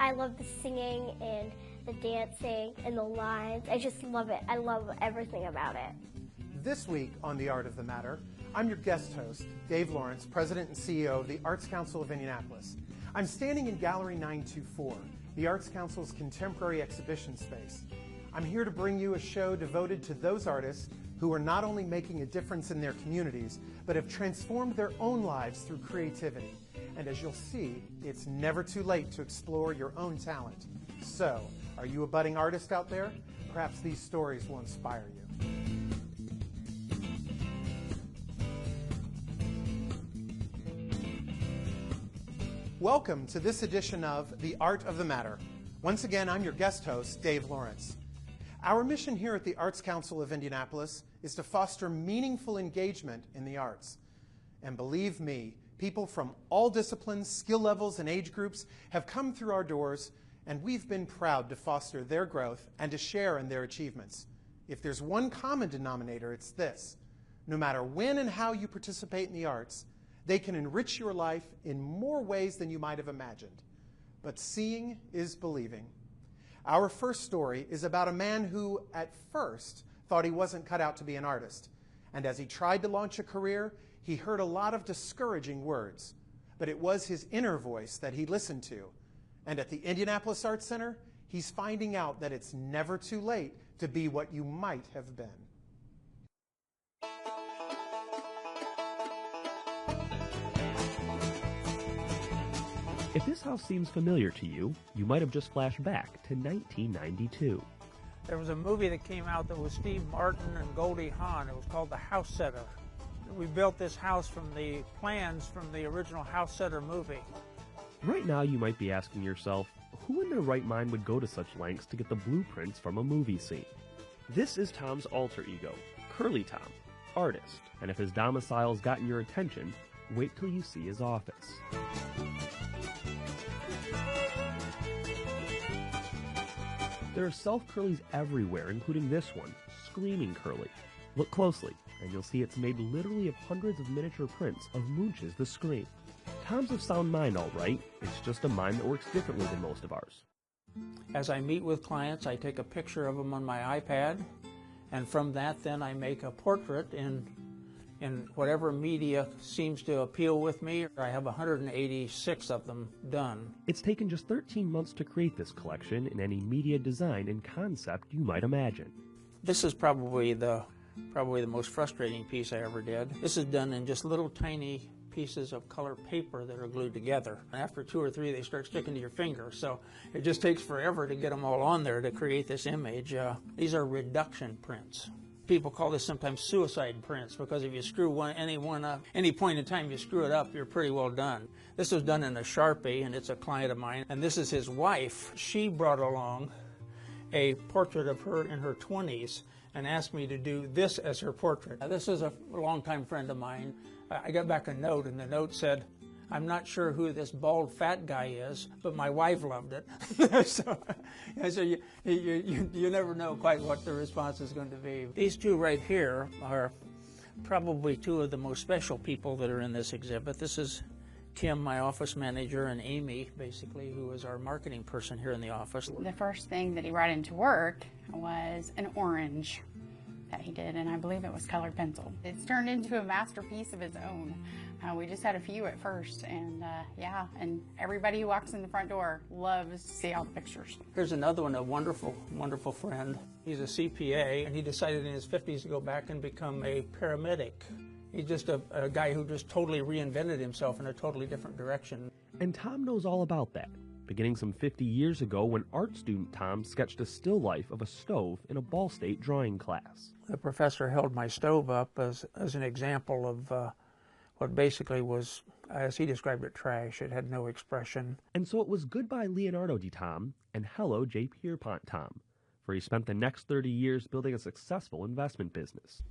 I love the singing and the dancing and the lines. I just love it. I love everything about it. This week on The Art of the Matter, I'm your guest host, Dave Lawrence, President and CEO of the Arts Council of Indianapolis. I'm standing in Gallery 924, the Arts Council's contemporary exhibition space. I'm here to bring you a show devoted to those artists who are not only making a difference in their communities, but have transformed their own lives through creativity. And as you'll see, it's never too late to explore your own talent. So, are you a budding artist out there? Perhaps these stories will inspire you. Welcome to this edition of The Art of the Matter. Once again, I'm your guest host, Dave Lawrence. Our mission here at the Arts Council of Indianapolis is to foster meaningful engagement in the arts. And believe me, people from all disciplines, skill levels, and age groups have come through our doors, and we've been proud to foster their growth and to share in their achievements. If there's one common denominator, it's this. No matter when and how you participate in the arts, they can enrich your life in more ways than you might have imagined. But seeing is believing. Our first story is about a man who, at first, thought he wasn't cut out to be an artist. And as he tried to launch a career, he heard a lot of discouraging words. But it was his inner voice that he listened to. And at the Indianapolis Arts Center, he's finding out that it's never too late to be what you might have been. If this house seems familiar to you, you might have just flashed back to 1992. There was a movie that came out that was Steve Martin and Goldie Hawn. It was called The House Setter. We built this house from the plans from the original House Setter movie. Right now you might be asking yourself, who in their right mind would go to such lengths to get the blueprints from a movie scene? This is Tom's alter ego, Curly Tom, artist, and if his domicile's gotten your attention, wait till you see his office. There are self-curlies everywhere, including this one, Screaming Curly. Look closely, and you'll see it's made literally of hundreds of miniature prints of Munch's The Scream. Tom's of sound mind, all right. It's just a mind that works differently than most of ours. As I meet with clients, I take a picture of them on my iPad, and from that then I make a portrait in whatever media seems to appeal with me. I have 186 of them done. It's taken just 13 months to create this collection in any media design and concept you might imagine. This is probably the most frustrating piece I ever did. This is done in just little tiny pieces of color paper that are glued together. After 2 or 3, they start sticking to your finger, so it just takes forever to get them all on there to create this image. These are reduction prints. People call this sometimes suicide prints because if you screw any point in time you screw it up, you're pretty well done. This was done in a Sharpie, and it's a client of mine, and this is his wife. She brought along a portrait of her in her 20s and asked me to do this as her portrait. Now, this is a longtime friend of mine. I got back a note, and the note said, "I'm not sure who this bald fat guy is, but my wife loved it." so you never know quite what the response is going to be. These two right here are probably two of the most special people that are in this exhibit. This is Kim, my office manager, and Amy, basically, who is our marketing person here in the office. The first thing that he brought into work was an orange that he did, and I believe it was colored pencil. It's turned into a masterpiece of its own. We just had a few at first, and yeah, and everybody who walks in the front door loves to see all the pictures. Here's another one, a wonderful, wonderful friend. He's a CPA, and he decided in his 50s to go back and become a paramedic. He's just a guy who just totally reinvented himself in a totally different direction. And Tom knows all about that, beginning some 50 years ago when art student Tom sketched a still life of a stove in a Ball State drawing class. The professor held my stove up as an example of what basically was, as he described it, trash. It had no expression. And so it was goodbye Leonardo di Tom and hello J. Pierpont Tom, for he spent the next 30 years building a successful investment business.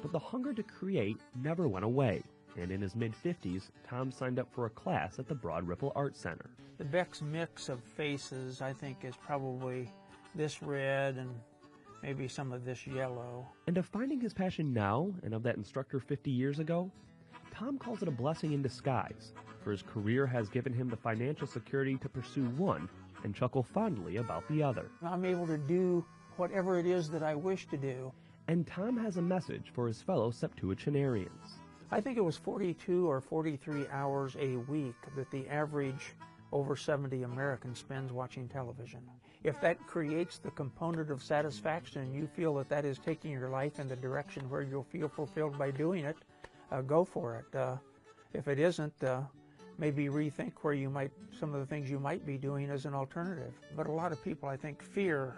But the hunger to create never went away, and in his mid-50s, Tom signed up for a class at the Broad Ripple Art Center. The Beck's mix of faces, I think, is probably this red and maybe some of this yellow. And of finding his passion now, and of that instructor 50 years ago, Tom calls it a blessing in disguise, for for his career has given him the financial security to pursue one and chuckle fondly about the other. I'm able to do whatever it is that I wish to do. And Tom has a message for his fellow septuagenarians. I think it was 42 or 43 hours a week that the average over 70 American spends watching television. If that creates the component of satisfaction and you feel that that is taking your life in the direction where you'll feel fulfilled by doing it, go for it. If it isn't, maybe rethink where you might, some of the things you might be doing as an alternative. But a lot of people, I think, fear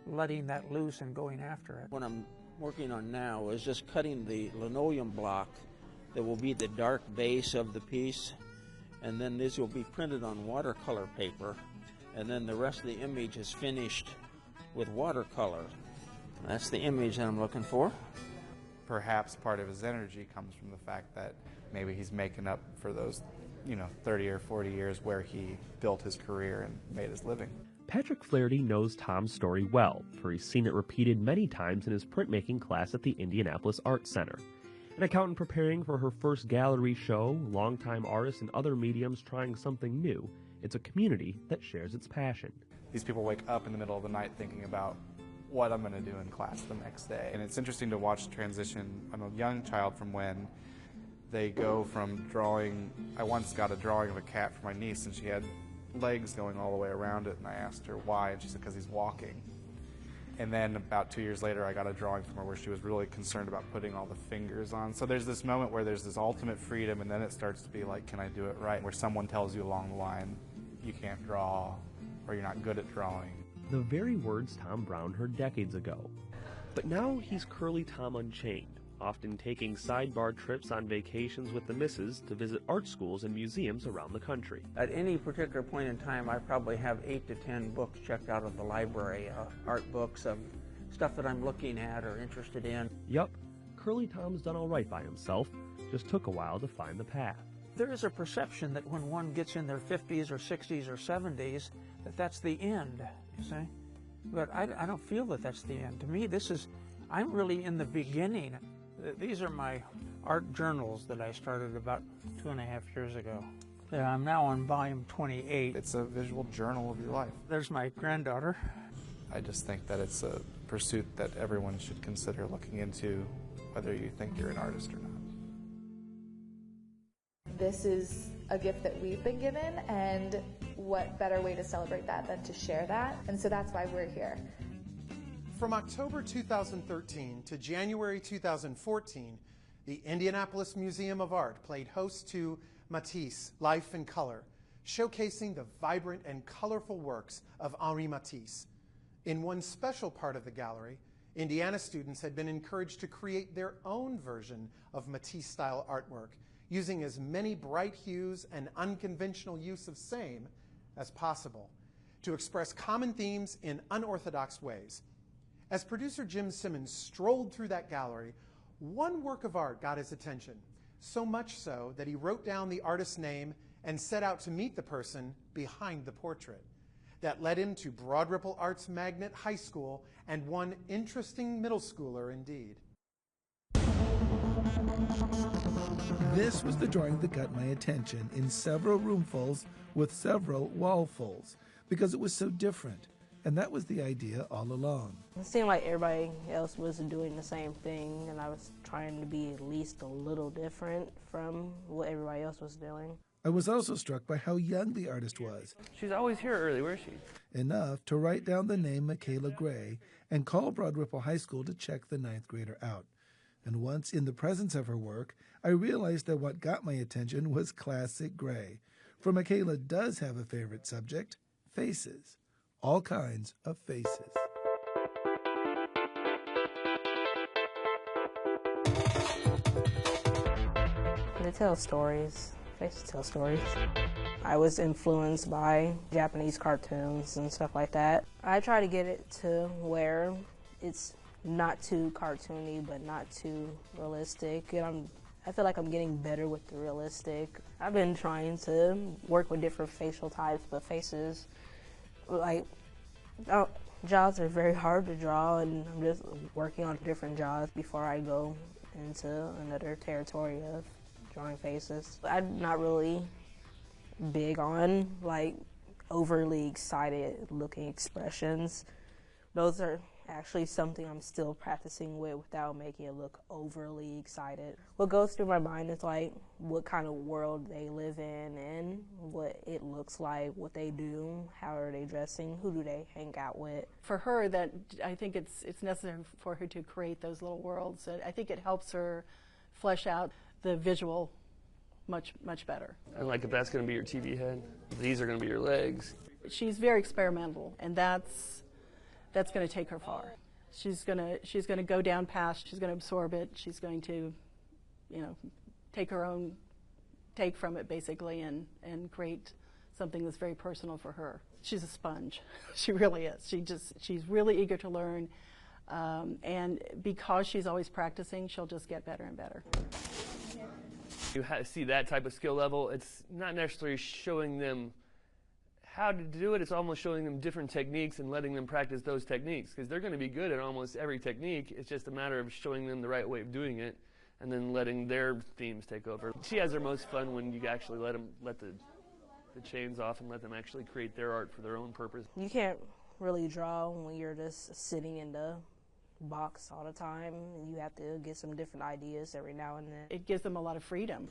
letting that loose and going after it. What I'm working on now is just cutting the linoleum block that will be the dark base of the piece, and then this will be printed on watercolor paper, and then the rest of the image is finished with watercolor. That's the image that I'm looking for. Perhaps part of his energy comes from the fact that maybe he's making up for those, 30 or 40 years where he built his career and made his living. Patrick Flaherty knows Tom's story well, for he's seen it repeated many times in his printmaking class at the Indianapolis Art Center. An accountant preparing for her first gallery show, longtime artists in other mediums trying something new, it's a community that shares its passion. These people wake up in the middle of the night thinking about what I'm going to do in class the next day. And it's interesting to watch the transition on a young child from when they go from drawing. I once got a drawing of a cat for my niece, and she had legs going all the way around it, and I asked her why, and she said because he's walking. And then about 2 years later, I got a drawing from her where she was really concerned about putting all the fingers on. So there's this moment where there's this ultimate freedom, and then it starts to be like, can I do it right? Where someone tells you along the line, you can't draw, or you're not good at drawing. The very words Tom Brown heard decades ago. But now he's Curly Tom Unchained, often taking sidebar trips on vacations with the missus to visit art schools and museums around the country. At any particular point in time, I probably have 8 to 10 books checked out of the library, art books of stuff that I'm looking at or interested in. Yup, Curly Tom's done all right by himself, just took a while to find the path. There is a perception that when one gets in their 50s or 60s or 70s, that that's the end, you see? But I don't feel that that's the end. To me, I'm really in the beginning. These are my art journals that I started about 2.5 years ago. Yeah, I'm now on volume 28. It's a visual journal of your life. There's my granddaughter. I just think that it's a pursuit that everyone should consider looking into, whether you think you're an artist or not. This is a gift that we've been given, and what better way to celebrate that than to share that? And so that's why we're here. From October 2013 to January 2014, the Indianapolis Museum of Art played host to Matisse, Life in Color, showcasing the vibrant and colorful works of Henri Matisse. In one special part of the gallery, Indiana students had been encouraged to create their own version of Matisse-style artwork, using as many bright hues and unconventional use of same as possible, to express common themes in unorthodox ways. As producer Jim Simmons strolled through that gallery, one work of art got his attention, so much so that he wrote down the artist's name and set out to meet the person behind the portrait. That led him to Broad Ripple Arts Magnet High School and one interesting middle schooler indeed. This was the drawing that got my attention in several roomfuls with several wallfuls because it was so different. And that was the idea all along. It seemed like everybody else was doing the same thing, and I was trying to be at least a little different from what everybody else was doing. I was also struck by how young the artist was. She's always here early. Where is she? Enough to write down the name Michaela Gray and call Broad Ripple High School to check the 9th grader out. And once in the presence of her work, I realized that what got my attention was classic Gray. For Michaela does have a favorite subject, faces. All kinds of faces. They tell stories. Faces tell stories. I was influenced by Japanese cartoons and stuff like that. I try to get it to where it's not too cartoony, but not too realistic. And I feel like I'm getting better with the realistic. I've been trying to work with different facial types, but faces, like, jaws are very hard to draw, and I'm just working on different jaws before I go into another territory of drawing faces. I'm not really big on like overly excited looking expressions. Those are actually something I'm still practicing with without making it look overly excited. What goes through my mind is like what kind of world they live in and what it looks like, what they do, how are they dressing, who do they hang out with. For her, that I think it's necessary for her to create those little worlds. I think it helps her flesh out the visual much better. And like if that's going to be your TV head, these are going to be your legs. She's very experimental, and that's going to take her far. She's going to go down past. She's going to absorb it. She's going to, take her own take from it basically, and create something that's very personal for her. She's a sponge. She really is. She's really eager to learn, and because she's always practicing, she'll just get better and better. You see that type of skill level. It's not necessarily showing them how to do it. It's almost showing them different techniques and letting them practice those techniques, because they're going to be good at almost every technique. It's just a matter of showing them the right way of doing it and then letting their themes take over. She has her most fun when you actually let the chains off and let them actually create their art for their own purpose. You can't really draw when you're just sitting in the box all the time. You have to get some different ideas every now and then. It gives them a lot of freedom.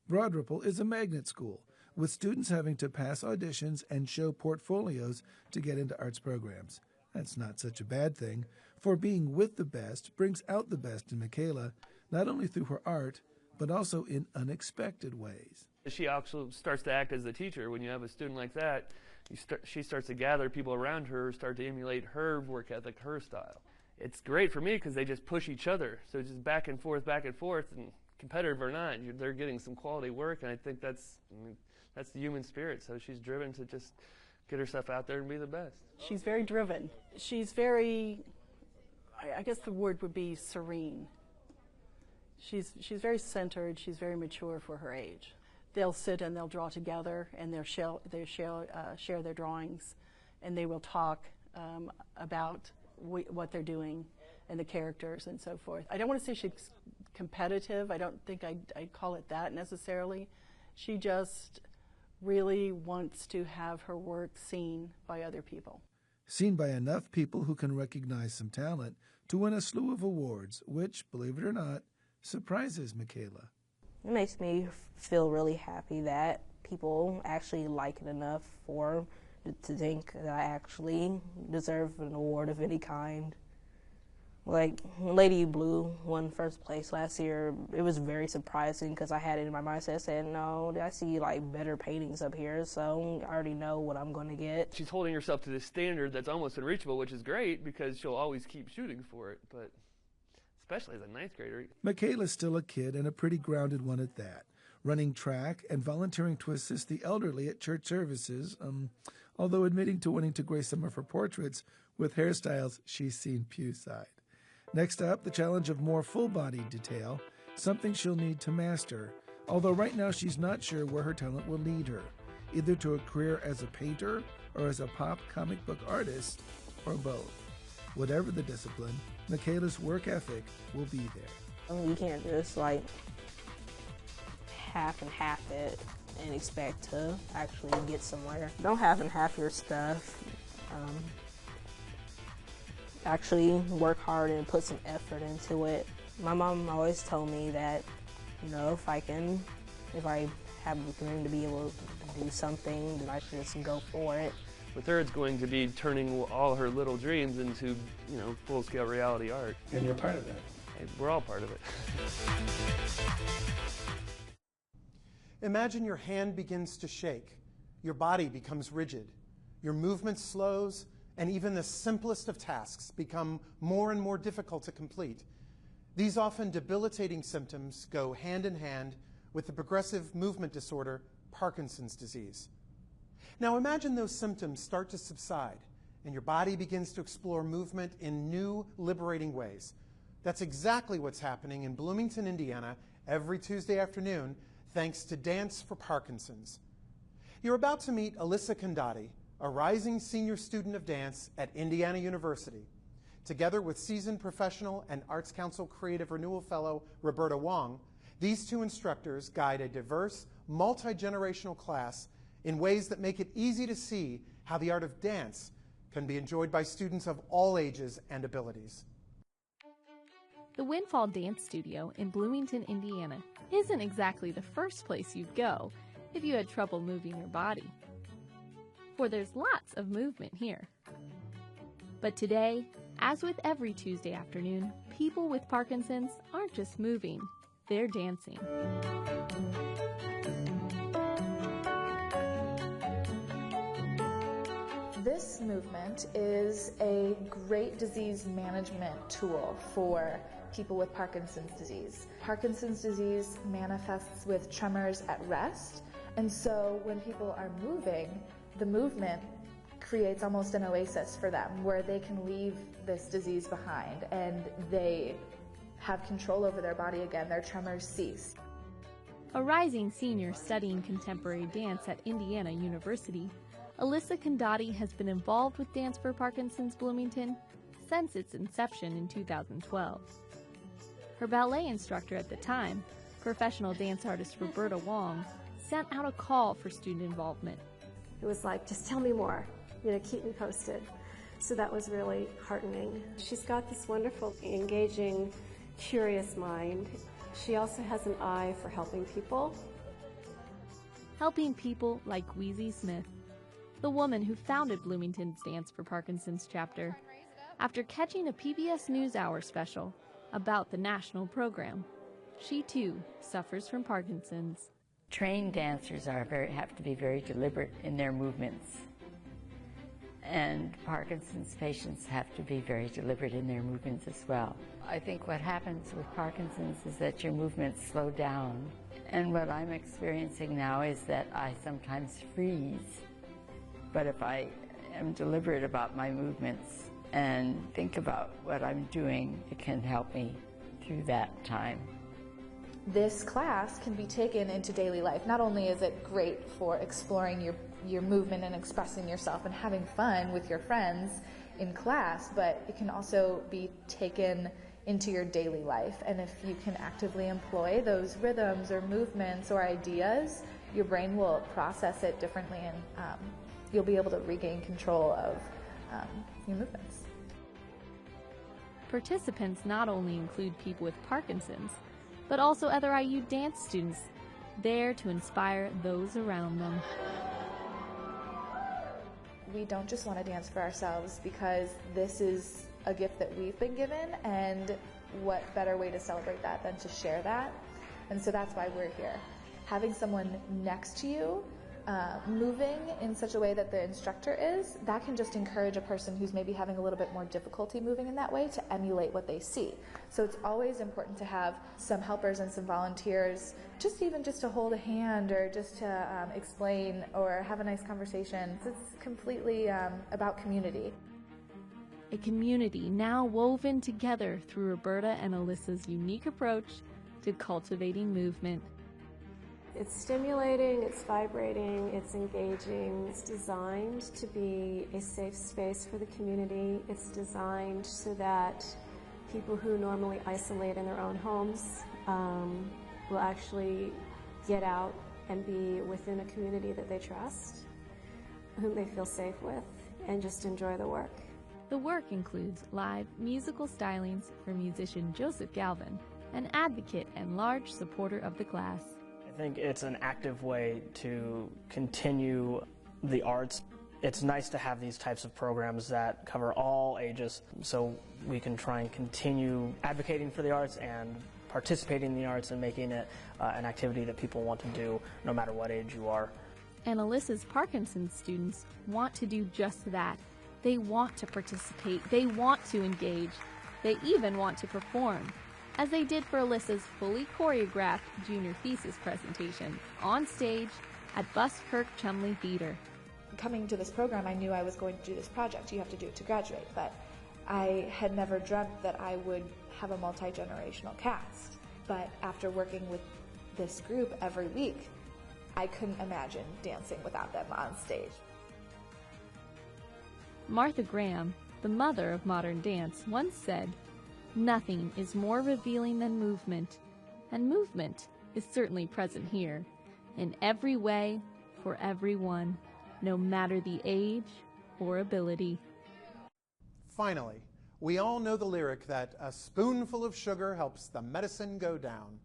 Broad Ripple is a magnet school, with students having to pass auditions and show portfolios to get into arts programs. That's not such a bad thing, for being with the best brings out the best in Michaela, not only through her art, but also in unexpected ways. She also starts to act as the teacher. When you have a student like that, she starts to gather people around her, start to emulate her work ethic, her style. It's great for me because they just push each other. So just back and forth, and competitive or not, they're getting some quality work, and I think that's the human spirit. So she's driven to just get herself out there and be the best. She's very driven. She's very, I guess the word would be serene. She's very centered. She's very mature for her age. They'll sit and they'll draw together, and they'll share their drawings, and they will talk about what they're doing and the characters and so forth. I don't want to say she's competitive. I don't think I'd call it that necessarily. She just really wants to have her work seen by other people. Seen by enough people who can recognize some talent to win a slew of awards, which, believe it or not, surprises Michaela. It makes me feel really happy that people actually like it enough to think that I actually deserve an award of any kind. Like, Lady Blue won first place last year. It was very surprising because I had it in my mindset. I said, no, I see like better paintings up here, so I already know what I'm going to get. She's holding herself to this standard that's almost unreachable, which is great because she'll always keep shooting for it, but especially as a ninth grader. Michaela's still a kid, and a pretty grounded one at that, running track and volunteering to assist the elderly at church services, although admitting to wanting to grace some of her portraits with hairstyles she's seen pew-side. Next up, the challenge of more full-body detail, something she'll need to master, although right now she's not sure where her talent will lead her, either to a career as a painter or as a pop comic book artist, or both. Whatever the discipline, Michaela's work ethic will be there. You can't just like half and half it and expect to actually get somewhere. Don't half and half your stuff. Actually work hard and put some effort into it. My mom always told me that, if I have the dream to be able to do something, then I should just go for it. With her, it's going to be turning all her little dreams into, full-scale reality art. And you're part of that. And we're all part of it. Imagine your hand begins to shake, your body becomes rigid, your movement slows, and even the simplest of tasks become more and more difficult to complete. These often debilitating symptoms go hand in hand with the progressive movement disorder, Parkinson's disease. Now imagine those symptoms start to subside, and your body begins to explore movement in new, liberating ways. That's exactly what's happening in Bloomington, Indiana, every Tuesday afternoon, thanks to Dance for Parkinson's. You're about to meet Alyssa Kandati, a rising senior student of dance at Indiana University. Together with seasoned professional and Arts Council Creative Renewal Fellow Roberta Wong, these two instructors guide a diverse, multi-generational class in ways that make it easy to see how the art of dance can be enjoyed by students of all ages and abilities. The Windfall Dance Studio in Bloomington, Indiana isn't exactly the first place you'd go if you had trouble moving your body. For there's lots of movement here. But today, as with every Tuesday afternoon, people with Parkinson's aren't just moving, they're dancing. This movement is a great disease management tool for people with Parkinson's disease. Parkinson's disease manifests with tremors at rest, and so when people are moving, the movement creates almost an oasis for them where they can leave this disease behind and they have control over their body again. Their tremors cease. A rising senior studying contemporary dance at Indiana University, Alyssa Condotti has been involved with Dance for Parkinson's Bloomington since its inception in 2012. Her ballet instructor at the time, professional dance artist Roberta Wong, sent out a call for student involvement. It was like, just tell me more, keep me posted. So that was really heartening. She's got this wonderful, engaging, curious mind. She also has an eye for helping people. Helping people like Wheezy Smith, the woman who founded Bloomington's Dance for Parkinson's chapter, after catching a PBS NewsHour special about the national program. She too suffers from Parkinson's. Trained dancers have to be very deliberate in their movements. And Parkinson's patients have to be very deliberate in their movements as well. I think what happens with Parkinson's is that your movements slow down. And what I'm experiencing now is that I sometimes freeze. But if I am deliberate about my movements and think about what I'm doing, it can help me through that time. This class can be taken into daily life. Not only is it great for exploring your movement and expressing yourself and having fun with your friends in class, but it can also be taken into your daily life. And if you can actively employ those rhythms or movements or ideas, your brain will process it differently, and you'll be able to regain control of your movements. Participants not only include people with Parkinson's, but also other IU dance students, there to inspire those around them. We don't just want to dance for ourselves, because this is a gift that we've been given, and what better way to celebrate that than to share that? And so that's why we're here. Having someone next to you moving in such a way that the instructor is, that can just encourage a person who's maybe having a little bit more difficulty moving in that way to emulate what they see. So it's always important to have some helpers and some volunteers, even just to hold a hand or just to explain or have a nice conversation. It's completely about community. A community now woven together through Roberta and Alyssa's unique approach to cultivating movement. It's stimulating, it's vibrating, it's engaging. It's designed to be a safe space for the community. It's designed so that people who normally isolate in their own homes will actually get out and be within a community that they trust, whom they feel safe with, and just enjoy the work. The work includes live musical stylings for musician Joseph Galvin, an advocate and large supporter of the class. I think it's an active way to continue the arts. It's nice to have these types of programs that cover all ages, so we can try and continue advocating for the arts and participating in the arts and making it an activity that people want to do no matter what age you are. And Alyssa's Parkinson's students want to do just that. They want to participate, they want to engage, they even want to perform, as they did for Alyssa's fully choreographed junior thesis presentation on stage at Buskirk Chumley Theater. Coming to this program, I knew I was going to do this project. You have to do it to graduate, but I had never dreamt that I would have a multi-generational cast. But after working with this group every week, I couldn't imagine dancing without them on stage. Martha Graham, the mother of modern dance, once said, "Nothing is more revealing than movement, and movement is certainly present here. in every way, for everyone, no matter the age or ability. Finally, we all know the lyric that a spoonful of sugar helps the medicine go down.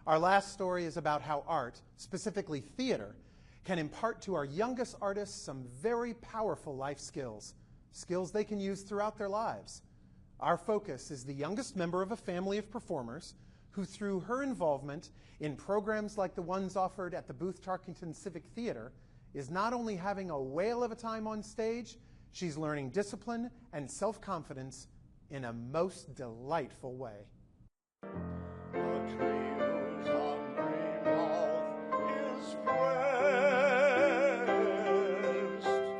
Our last story is about how art, specifically theater, can impart to our youngest artists some very powerful life skills, skills they can use throughout their lives. Our focus is the youngest member of a family of performers who, through her involvement in programs like the ones offered at the Booth Tarkington Civic Theater, is not only having a whale of a time on stage, she's learning discipline and self-confidence in a most delightful way.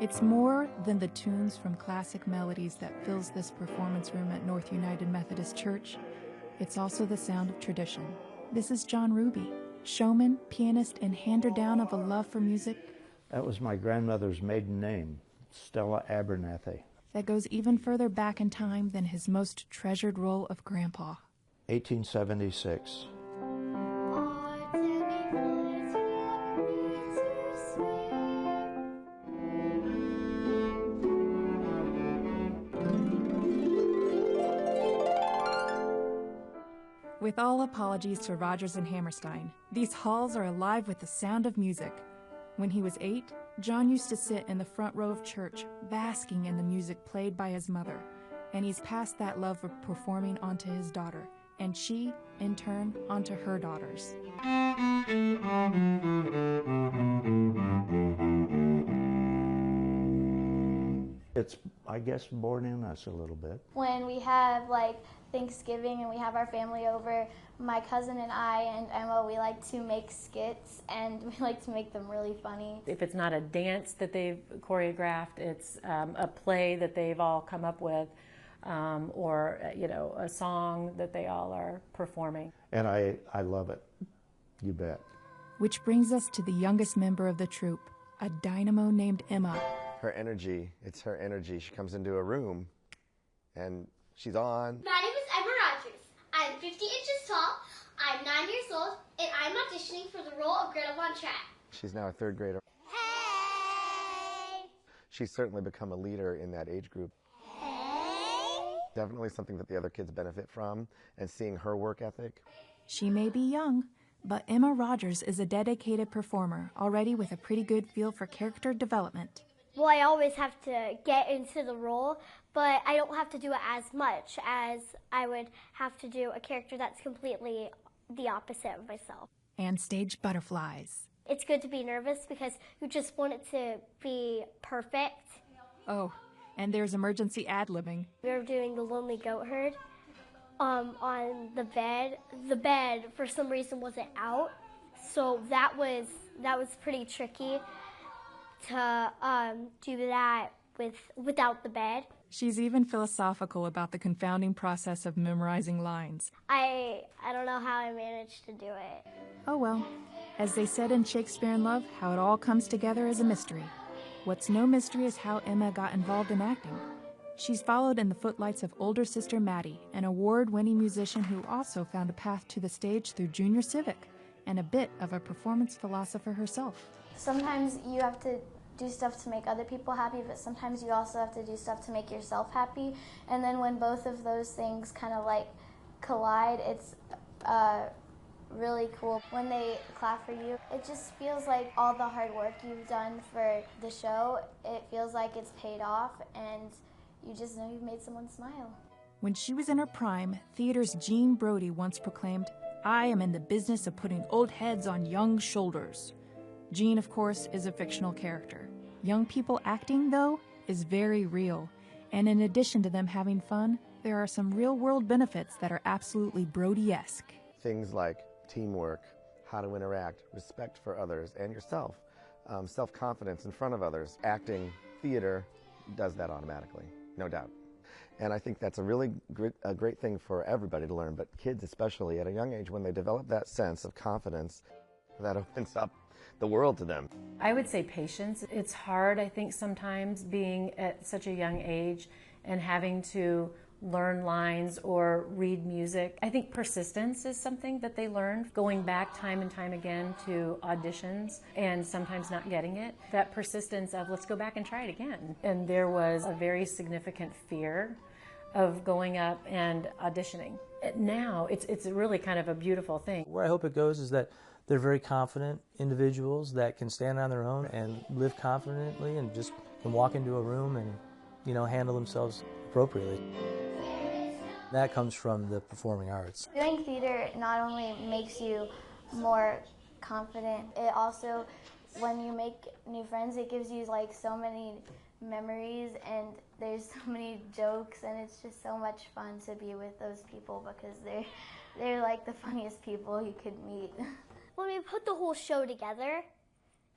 It's more than the tunes from classic melodies that fills this performance room at North United Methodist Church. It's also the sound of tradition. This is John Ruby, showman, pianist, and hander down of a love for music. That was my grandmother's maiden name, Stella Abernathy. That goes even further back in time than his most treasured role of Grandpa. 1876. With all apologies to Rodgers and Hammerstein, these halls are alive with the sound of music. When he was 8, John used to sit in the front row of church, basking in the music played by his mother, and he's passed that love of performing onto his daughter, and she, in turn, onto her daughters. It's, I guess, born in us a little bit. When we have like Thanksgiving and we have our family over, my cousin and I and Emma, we like to make skits and we like to make them really funny. If it's not a dance that they've choreographed, it's a play that they've all come up with, or a song that they all are performing. And I love it, you bet. Which brings us to the youngest member of the troupe, a dynamo named Emma. Her energy, it's her energy. She comes into a room and she's on. My name is Emma Rodgers. I'm 50 inches tall, I'm 9 years old, and I'm auditioning for the role of Gretel Von Trapp. She's now a 3rd grader. Hey! She's certainly become a leader in that age group. Hey! Definitely something that the other kids benefit from, and seeing her work ethic. She may be young, but Emma Rodgers is a dedicated performer, already with a pretty good feel for character development. Well, I always have to get into the role, but I don't have to do it as much as I would have to do a character that's completely the opposite of myself. And stage butterflies. It's good to be nervous because you just want it to be perfect. Oh, and there's emergency ad-libbing. We were doing The Lonely Goat Herd on the bed. The bed, for some reason, wasn't out, so that was pretty tricky to do that without the bed. She's even philosophical about the confounding process of memorizing lines. I don't know how I managed to do it. Oh well, as they said in Shakespeare in Love, how it all comes together is a mystery. What's no mystery is how Emma got involved in acting. She's followed in the footlights of older sister Maddie, an award-winning musician who also found a path to the stage through Junior Civic, and a bit of a performance philosopher herself. Sometimes you have to do stuff to make other people happy, but sometimes you also have to do stuff to make yourself happy. And then when both of those things kind of like collide, it's really cool. When they clap for you, it just feels like all the hard work you've done for the show, it feels like it's paid off, and you just know you've made someone smile. When she was in her prime, theater's Jean Brody once proclaimed, "I am in the business of putting old heads on young shoulders." Jean, of course, is a fictional character. Young people acting, though, is very real. And in addition to them having fun, there are some real-world benefits that are absolutely Brody-esque. Things like teamwork, how to interact, respect for others and yourself, self-confidence in front of others. Acting, theater does that automatically, no doubt. And I think that's a really great thing for everybody to learn, but kids especially at a young age, when they develop that sense of confidence, that opens up the world to them. I would say patience. It's hard, I think, sometimes being at such a young age and having to learn lines or read music. I think persistence is something that they learn, going back time and time again to auditions and sometimes not getting it. That persistence of let's go back and try it again. And there was a very significant fear of going up and auditioning. Now it's really kind of a beautiful thing. Where I hope it goes is that they're very confident individuals that can stand on their own and live confidently and just can walk into a room and, you know, handle themselves appropriately. That comes from the performing arts. Doing theater not only makes you more confident, it also, when you make new friends, it gives you like so many memories and there's so many jokes, and it's just so much fun to be with those people because they're like the funniest people you could meet. When we put the whole show together,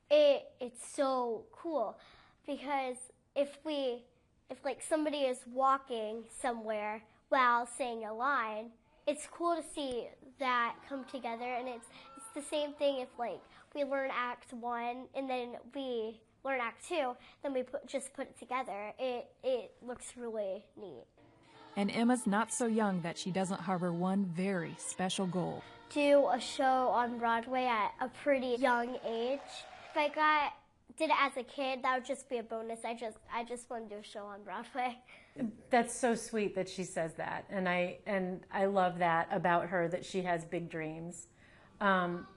it's so cool because if like somebody is walking somewhere while saying a line, it's cool to see that come together, and it's the same thing if like we learn Act 1 and then we learn Act 2, then we just put it together. It looks really neat. And Emma's not so young that she doesn't harbor one very special goal. Do a show on Broadway at a pretty young age. If I did it as a kid, that would just be a bonus. I just want to do a show on Broadway. That's so sweet that she says that, and I love that about her, that she has big dreams.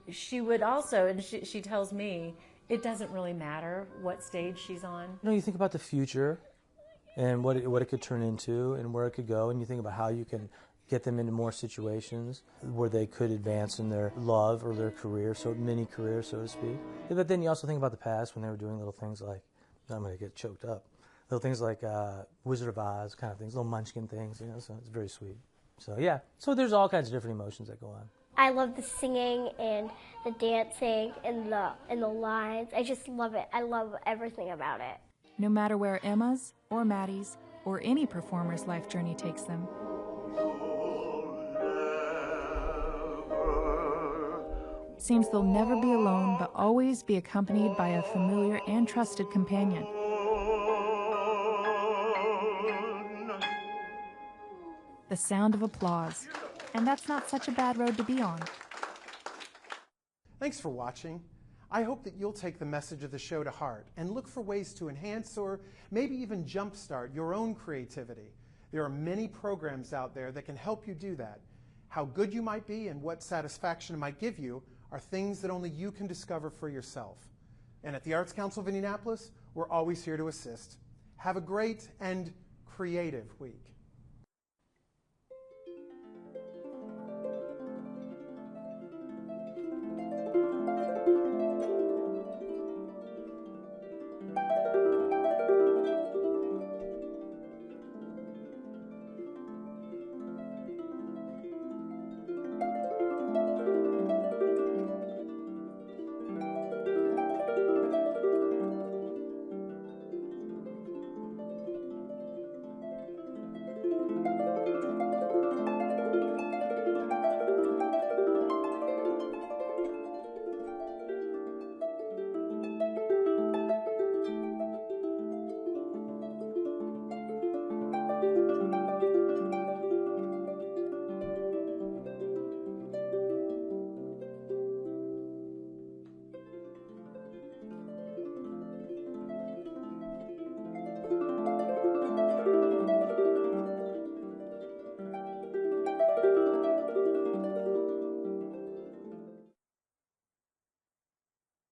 She would also, and she tells me, it doesn't really matter what stage she's on. You know, you think about the future and what it could turn into and where it could go, and you think about how you can get them into more situations where they could advance in their love or their career, so mini career, so to speak. But then you also think about the past when they were doing little things like, I'm going to get choked up, little things like Wizard of Oz kind of things, little munchkin things, you know, so it's very sweet. So yeah, so there's all kinds of different emotions that go on. I love the singing and the dancing and the lines. I just love it. I love everything about it. No matter where Emma's or Maddie's or any performer's life journey takes them, seems they'll never be alone, but always be accompanied by a familiar and trusted companion. The sound of applause. And that's not such a bad road to be on. Thanks for watching. I hope that you'll take the message of the show to heart and look for ways to enhance or maybe even jumpstart your own creativity. There are many programs out there that can help you do that. How good you might be and what satisfaction it might give you are things that only you can discover for yourself. And at the Arts Council of Indianapolis, we're always here to assist. Have a great and creative week.